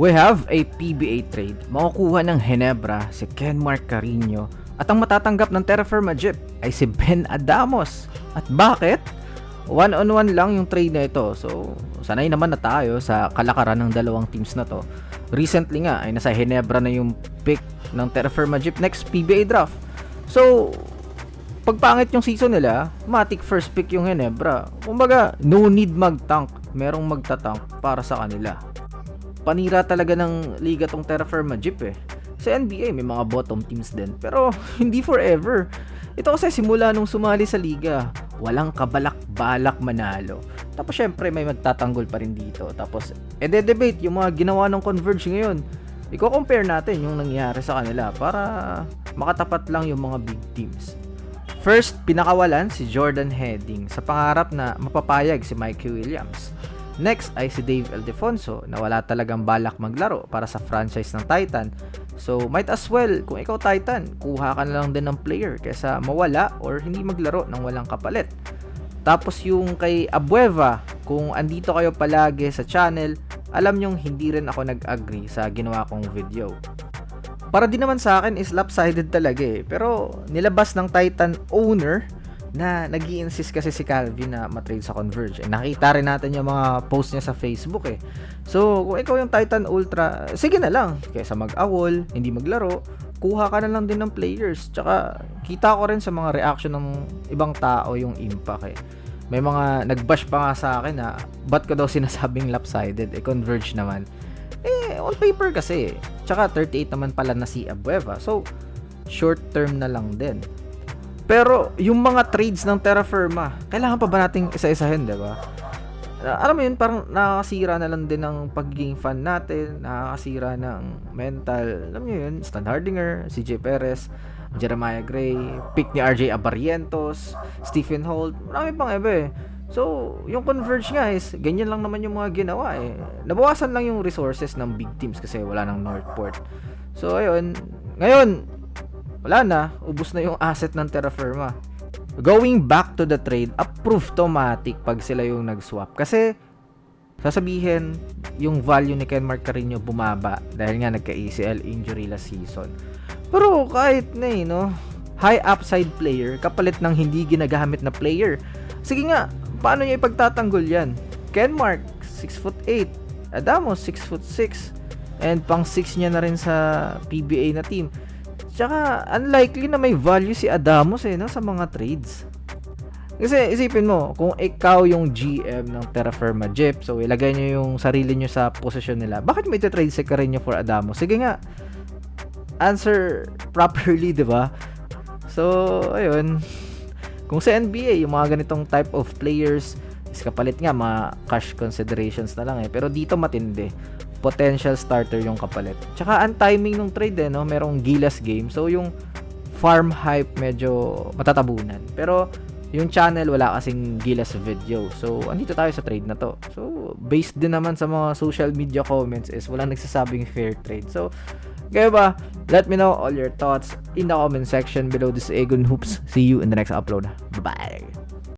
We have a PBA trade. Makukuha ng Ginebra si Kenmark Carino at ang matatanggap ng Terra Firma Jeep ay si Ben Adamos. At bakit? One-on-one lang yung trade na ito. So, sanay naman na tayo sa kalakaran ng dalawang teams na to. Recently nga ay nasa Ginebra na yung pick ng Terra Firma Jeep next PBA draft. So, pagpangit yung season nila, matik first pick yung Ginebra. Kumbaga, no need mag-tank. Merong magta-tank para sa kanila. Panira talaga ng liga tong Terra Firma Jeep eh. Sa NBA may mga bottom teams din, pero hindi forever. Ito kasi simula nung sumali sa liga, walang kabalak-balak manalo. Tapos syempre may magtatanggol pa rin dito. Tapos debate yung mga ginawa ng Converge ngayon. Iko-compare natin yung nangyari sa kanila para makatapat lang yung mga big teams. First, pinakawalan si Jordan Heading sa pangarap na mapapayag si Mikey Williams. Next ay si Dave Ildefonso na wala talagang balak maglaro para sa franchise ng Titan. So might as well, kung ikaw Titan, kuha ka na lang din ng player kaysa mawala or hindi maglaro ng walang kapalit. Tapos yung kay Abueva, kung andito kayo palagi sa channel, alam nyong hindi rin ako nag-agree sa ginawa kong video. Para din naman sa akin is lopsided talaga eh. Pero nilabas ng Titan owner na nag-i-insist kasi si Calvin na matrade sa Converge. Nakita rin natin yung mga post niya sa Facebook eh. So, kung ikaw yung Titan Ultra, sige na lang. Kaysa mag-awol, hindi maglaro, kuha ka na lang din ng players. Tsaka, kita ko rin sa mga reaction ng ibang tao yung impact eh. May mga nag-bash pa nga sa akin na, ba't ko daw sinasabing lopsided? Converge naman. On paper kasi. Tsaka, 38 naman pala na si Abueva. So, short term na lang din. Pero yung mga trades ng Terra Firma, kailangan pa ba nating isa-isahin, 'di ba? Alam mo yun, parang nakakasira na lang din ng pagiging fan natin, nakakasira ng mental. Alam niyo yun, Stan Hardinger, CJ Perez, Jeremiah Gray, pick ni RJ Abarrientos, Stephen Holt, marami pang iba eh. So, yung Converge nga is, ganyan lang naman yung mga ginawa eh. Nabawasan lang yung resources ng big teams kasi wala ng Northport. So, ayun, ngayon, wala na, ubos na yung asset ng Terra Firma. Going back to the trade, approved automatic pag sila yung nag-swap. Kasi, sasabihin, yung value ni Kenmark Carino bumaba dahil nga nagka-ACL injury last season. Pero kahit na no, high upside player, kapalit ng hindi ginagamit na player. Sige nga, paano niya ipagtatanggol yan? Kenmark, 6'8", Adamos, 6'6", and pang 6 niya na rin sa PBA na team. Tsaka, unlikely na may value si Adamos no, sa mga trades. Kasi, isipin mo, kung ikaw yung GM ng Terra Firma Jeep, so ilagay nyo yung sarili nyo sa posisyon nila, bakit mo iti-trade si Carino for Adamos? Sige nga, answer properly, di ba? So, ayun. Kung sa NBA, yung mga ganitong type of players, is kapalit nga, mga cash considerations na lang eh. Pero dito matindi. Potential starter yung kapalit. Tsaka ang timing ng trade no, merong Gilas game. So yung farm hype medyo matatabunan. Pero yung channel wala kasing Gilas video. So andito tayo sa trade na to. So based din naman sa mga social media comments is walang nagsasabing fair trade. So kaya ba, let me know all your thoughts in the comment section below. This is Egon Hoops. See you in the next upload. Bye-bye.